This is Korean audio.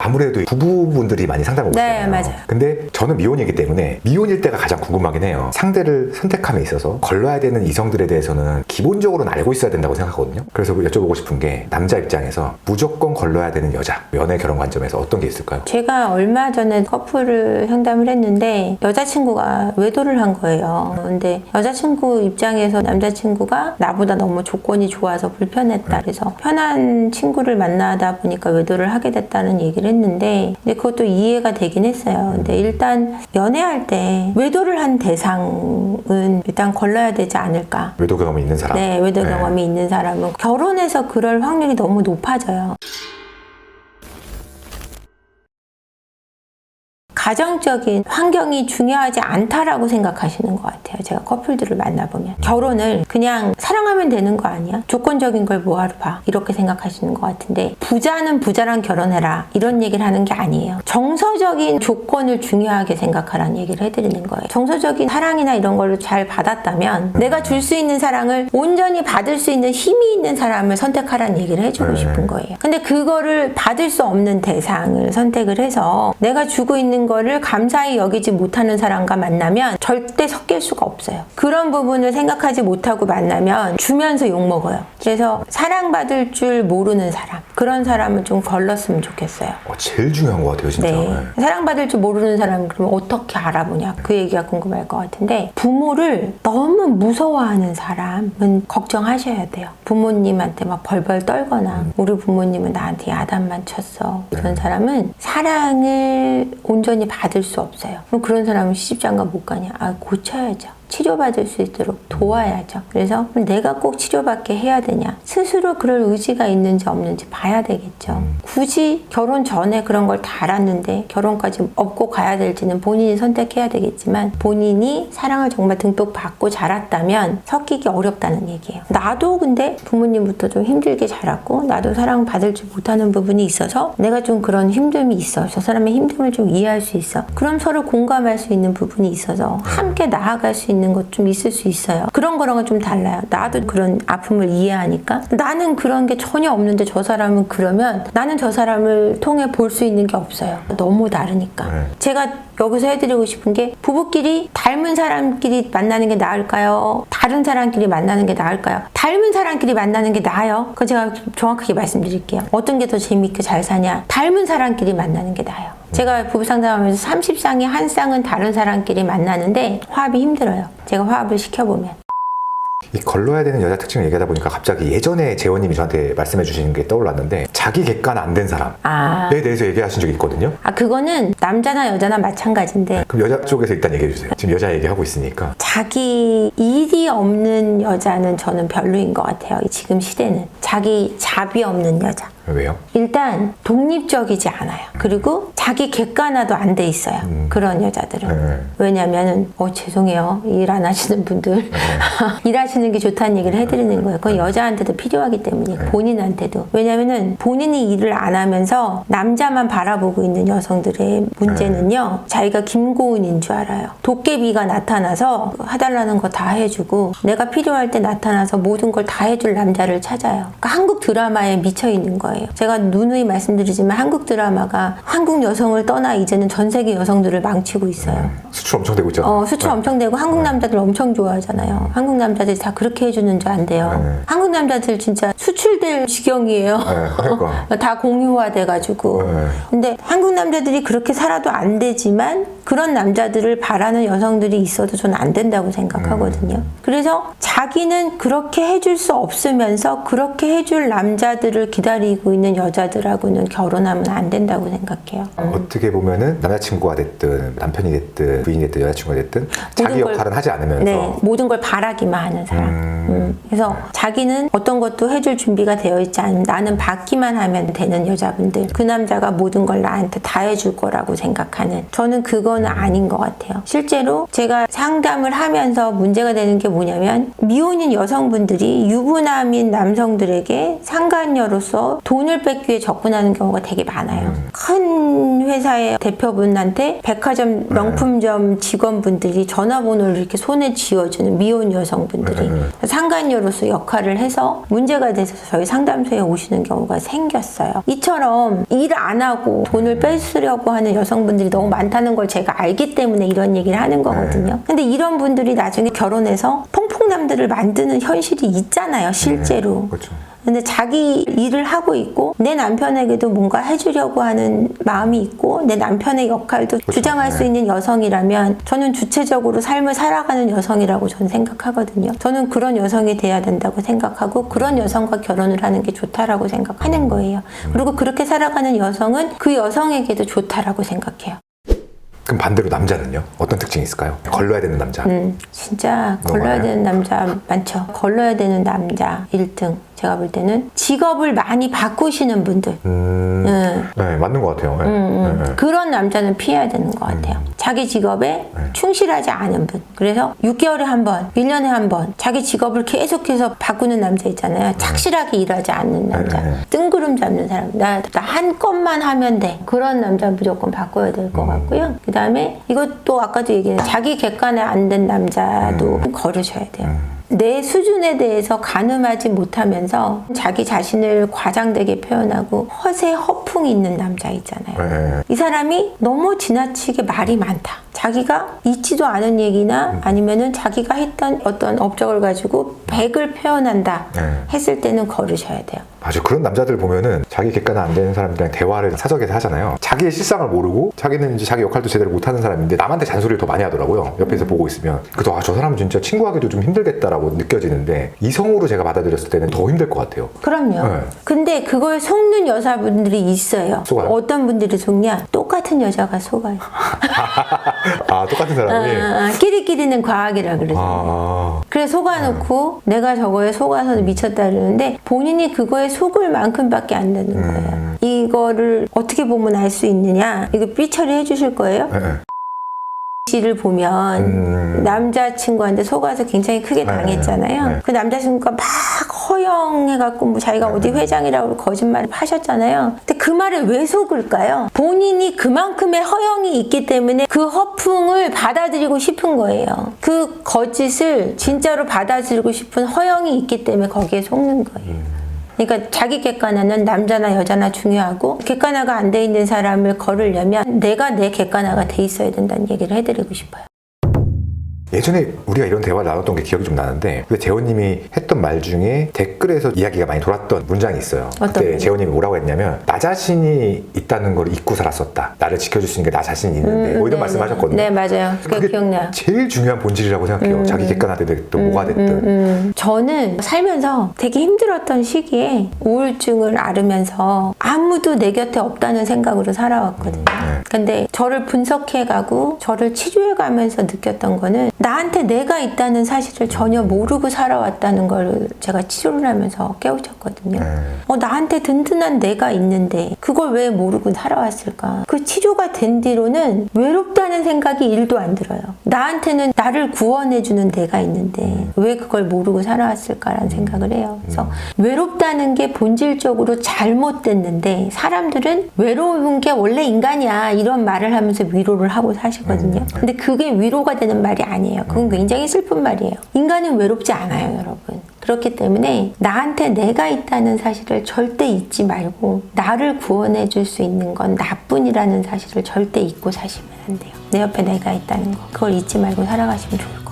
아무래도 부부분들이 많이 상담을 오시잖아요. 네, 맞아요. 근데 저는 미혼이기 때문에 미혼일 때가 가장 궁금하긴 해요. 상대를 선택함에 있어서 걸러야 되는 이성들에 대해서는 기본적으로는 알고 있어야 된다고 생각하거든요. 그래서 여쭤보고 싶은 게 남자 입장에서 무조건 걸러야 되는 여자, 연애 결혼 관점에서 어떤 게 있을까요? 제가 얼마 전에 커플을 상담을 했는데 여자친구가 외도를 한 거예요. 근데 여자친구 입장에서 남자친구가 나보다 너무 조건이 좋아서 불편했다. 그래서 편한 친구를 만나다 보니까 외도를 하게 됐다는 얘기를 했는데 근데 그것도 이해가 되긴 했어요. 근데 일단 연애할 때 외도를 한 대상은 일단 걸러야 되지 않을까. 외도 경험이 있는 사람. 네, 외도 경험이 있는 사람은 결혼해서 그럴 확률이 너무 높아져요. 가정적인 환경이 중요하지 않다라고 생각하시는 것 같아요. 제가 커플들을 만나보면. 결혼을 그냥 사랑하면 되는 거 아니야? 조건적인 걸 뭐하러 봐? 이렇게 생각하시는 것 같은데 부자는 부자랑 결혼해라 이런 얘기를 하는 게 아니에요. 정서적인 조건을 중요하게 생각하라는 얘기를 해드리는 거예요. 정서적인 사랑이나 이런 걸 잘 받았다면 내가 줄 수 있는 사랑을 온전히 받을 수 있는 힘이 있는 사람을 선택하라는 얘기를 해주고 싶은 거예요. 근데 그거를 받을 수 없는 대상을 선택을 해서 내가 주고 있는 거를 감사히 여기지 못하는 사람과 만나면 절대 섞일 수가 없어요. 그런 부분을 생각하지 못하고 만나면 주면서 욕먹어요. 그래서 사랑받을 줄 모르는 사람, 그런 사람은 좀 걸렀으면 좋겠어요. 제일 중요한 것 같아요, 진짜. 네. 사랑받을 줄 모르는 사람은 그럼 어떻게 알아보냐, 그 얘기가 궁금할 것 같은데 부모를 너무 무서워하는 사람은 걱정하셔야 돼요. 부모님한테 막 벌벌 떨거나 우리 부모님은 나한테 야단만 쳤어, 그런 사람은 사랑을 온전히 받을 수 없어요. 그럼 그런 사람은 시집장가 못 가냐? 고쳐야죠. 치료받을 수 있도록 도와야죠. 그래서 내가 꼭 치료받게 해야 되냐? 스스로 그럴 의지가 있는지 없는지 봐야 되겠죠. 굳이 결혼 전에 그런 걸 다 알았는데 결혼까지 업고 가야 될지는 본인이 선택해야 되겠지만 본인이 사랑을 정말 듬뿍 받고 자랐다면 섞이기 어렵다는 얘기예요. 나도 근데 부모님부터 좀 힘들게 자랐고 나도 사랑받을 줄 못하는 부분이 있어서 내가 좀 그런 힘듦이 있어. 저 사람의 힘듦을 좀 이해할 수 있어. 그럼 서로 공감할 수 있는 부분이 있어서 함께 나아갈 수 있는 것 좀 있을 수 있어요. 그런 거랑은 좀 달라요. 나도 그런 아픔을 이해하니까 나는 그런 게 전혀 없는데 저 사람은 그러면 나는 저 사람을 통해 볼 수 있는 게 없어요. 너무 다르니까. 제가 여기서 해드리고 싶은 게 부부끼리 닮은 사람끼리 만나는 게 나을까요? 다른 사람끼리 만나는 게 나을까요? 닮은 사람끼리 만나는 게 나아요. 그거 제가 정확하게 말씀드릴게요. 어떤 게 더 재밌게 잘 사냐? 닮은 사람끼리 만나는 게 나아요. 제가 부부 상담하면서 30쌍의 한 쌍은 다른 사람끼리 만나는데 화합이 힘들어요. 제가 화합을 시켜보면. 이 걸러야 되는 여자 특징을 얘기하다 보니까 갑자기 예전에 재원님이 저한테 말씀해 주시는 게 떠올랐는데 자기 객관 안 된 사람에 대해서 얘기하신 적이 있거든요. 그거는 남자나 여자나 마찬가지인데 그럼 여자 쪽에서 일단 얘기해 주세요. 지금 여자 얘기하고 있으니까. 자기 일이 없는 여자는 저는 별로인 것 같아요. 지금 시대는. 자기 잡이 없는 여자. 왜요? 일단 독립적이지 않아요. 그리고 자기 객관화도 안 돼 있어요. 그런 여자들은. 왜냐면은 죄송해요. 일 안 하시는 분들 일하시는 게 좋다는 얘기를 해드리는 거예요. 그건 여자한테도 필요하기 때문이고 본인한테도. 왜냐면은 본인이 일을 안 하면서 남자만 바라보고 있는 여성들의 문제는요. 자기가 김고은인 줄 알아요. 도깨비가 나타나서 해달라는 거 다 해주고 내가 필요할 때 나타나서 모든 걸 다 해줄 남자를 찾아요. 그러니까 한국 드라마에 미쳐 있는 거예요. 제가 누누이 말씀드리지만 한국 드라마가 한국 여성을 떠나 이제는 전 세계 여성들을 망치고 있어요. 수출 엄청 되고 있잖아요. 수출 엄청 되고 한국 남자들 엄청 좋아하잖아요. 한국 남자들이 다 그렇게 해주는 줄 안 돼요. 한국 남자들 진짜 수출될 지경이에요. 그러니까. 다 공유화 돼가지고. 근데 한국 남자들이 그렇게 살아도 안 되지만 그런 남자들을 바라는 여성들이 있어도 저는 안 된다고 생각하거든요. 그래서 자기는 그렇게 해줄 수 없으면서 그렇게 해줄 남자들을 기다리고 있는 여자들하고는 결혼하면 안 된다고 생각해요. 어떻게 보면은 남자친구가 됐든 남편이 됐든 부인이 됐든 여자친구가 됐든 자기 역할은 하지 않으면서 모든 걸 바라기만 하는 사람. 그래서 자기는 어떤 것도 해줄 준비가 되어 있지 않은 나는 받기만 하면 되는 여자분들, 그 남자가 모든 걸 나한테 다 해줄 거라고 생각하는, 저는 그거는 아닌 것 같아요. 실제로 제가 상담을 하면서 문제가 되는 게 뭐냐면 미혼인 여성분들이 유부남인 남성들에게 상간녀로서 돈 돈을 뺏기 위해 접근하는 경우가 되게 많아요. 큰 회사의 대표분한테 백화점, 명품점 직원분들이 전화번호를 이렇게 손에 쥐어주는 미혼 여성분들이 상간녀로서 역할을 해서 문제가 돼서 저희 상담소에 오시는 경우가 생겼어요. 이처럼 일 안 하고 돈을 뺏으려고 하는 여성분들이 너무 많다는 걸 제가 알기 때문에 이런 얘기를 하는 거거든요. 근데 이런 분들이 나중에 결혼해서 퐁퐁남들을 만드는 현실이 있잖아요, 실제로. 그렇죠. 근데 자기 일을 하고 있고 내 남편에게도 뭔가 해주려고 하는 마음이 있고 내 남편의 역할도 그렇죠. 주장할 수 있는 여성이라면 저는 주체적으로 삶을 살아가는 여성이라고 저는 생각하거든요. 저는 그런 여성이 돼야 된다고 생각하고 그런 여성과 결혼을 하는 게 좋다라고 생각하는 거예요. 그리고 그렇게 살아가는 여성은 그 여성에게도 좋다라고 생각해요. 그럼 반대로 남자는요? 어떤 특징이 있을까요? 걸러야 되는 남자. 진짜 너무 걸러야 많아요? 되는 남자 많죠. 걸러야 되는 남자 1등. 제가 볼 때는 직업을 많이 바꾸시는 분들. 네, 맞는 것 같아요. 네. 그런 남자는 피해야 되는 것 같아요. 자기 직업에 충실하지 않은 분. 그래서 6개월에 한 번, 1년에 한 번 자기 직업을 계속해서 바꾸는 남자 있잖아요. 착실하게 일하지 않는 남자. 뜬구름 잡는 사람. 나 한 건만 하면 돼. 그런 남자 무조건 바꿔야 될 것 같고요. 그 다음에 이것도 아까도 얘기했는데 자기 객관에 안 된 남자도 거르셔야 돼요. 내 수준에 대해서 가늠하지 못하면서 자기 자신을 과장되게 표현하고 허세 허풍이 있는 남자 있잖아요. 이 사람이 너무 지나치게 말이 많다. 자기가 있지도 않은 얘기나 아니면은 자기가 했던 어떤 업적을 가지고 100을 표현한다 했을 때는 거르셔야 돼요. 맞아. 그런 남자들 보면은 자기 객관화 안 되는 사람들이랑 대화를 사석에서 하잖아요. 자기의 실상을 모르고 자기는 이제 자기 역할도 제대로 못하는 사람인데 남한테 잔소리를 더 많이 하더라고요. 옆에서 보고 있으면. 그래서 저 사람은 진짜 친구하기도 좀 힘들겠다라고 느껴지는데 이성으로 제가 받아들였을 때는 더 힘들 것 같아요. 그럼요. 네. 근데 그걸 속는 여자분들이 있어요. 속아요? 어떤 분들이 속냐? 똑같은 여자가 속아요. 아, 똑같은 사람이? 끼리끼리는 과학이라 그러잖아요. 그래 속아놓고 내가 저거에 속아서 미쳤다 그러는데 본인이 그거에 속을 만큼밖에 안 되는 거예요. 이거를 어떻게 보면 알 수 있느냐? 이거 삐처리 해주실 거예요? 씨를 보면 남자친구한테 속아서 굉장히 크게 당했잖아요. 그 남자친구가 막 허영해갖고 뭐 자기가 어디 회장이라고 거짓말을 하셨잖아요. 근데 그 말에 왜 속을까요? 본인이 그만큼의 허영이 있기 때문에 그 허풍을 받아들이고 싶은 거예요. 그 거짓을 진짜로 받아들이고 싶은 허영이 있기 때문에 거기에 속는 거예요. 그러니까 자기 객관화는 남자나 여자나 중요하고 객관화가 안 돼 있는 사람을 거르려면 내가 내 객관화가 돼 있어야 된다는 얘기를 해드리고 싶어요. 예전에 우리가 이런 대화를 나눴던 게 기억이 좀 나는데 근데 재원님이 했던 말 중에 댓글에서 이야기가 많이 돌았던 문장이 있어요. 그때 분이요? 재원님이 뭐라고 했냐면 나 자신이 있다는 걸 잊고 살았었다. 나를 지켜줄 수 있는 게 나 자신이 있는데 뭐 이런 말씀하셨거든요. 네, 맞아요. 그게 기억나요. 제일 중요한 본질이라고 생각해요. 자기 객관화되든 뭐가 됐든. 저는 살면서 되게 힘들었던 시기에 우울증을 앓으면서 아무도 내 곁에 없다는 생각으로 살아왔거든요. 근데 저를 분석해가고 저를 치료해가면서 느꼈던 거는 나한테 내가 있다는 사실을 전혀 모르고 살아왔다는 걸 제가 치료를 하면서 깨우쳤거든요. 나한테 든든한 내가 있는데 그걸 왜 모르고 살아왔을까? 그 치료가 된 뒤로는 외롭다는 생각이 1도 안 들어요. 나한테는 나를 구원해주는 내가 있는데 왜 그걸 모르고 살아왔을까라는 생각을 해요. 그래서 외롭다는 게 본질적으로 잘못됐는데 사람들은 외로운 게 원래 인간이야 이런 말을 하면서 위로를 하고 사시거든요. 근데 그게 위로가 되는 말이 아니에요. 그건 굉장히 슬픈 말이에요. 인간은 외롭지 않아요, 여러분. 그렇기 때문에 나한테 내가 있다는 사실을 절대 잊지 말고 나를 구원해 줄 수 있는 건 나뿐이라는 사실을 절대 잊고 사시면 안 돼요. 내 옆에 내가 있다는 거. 그걸 잊지 말고 살아가시면 좋을 것 같아요.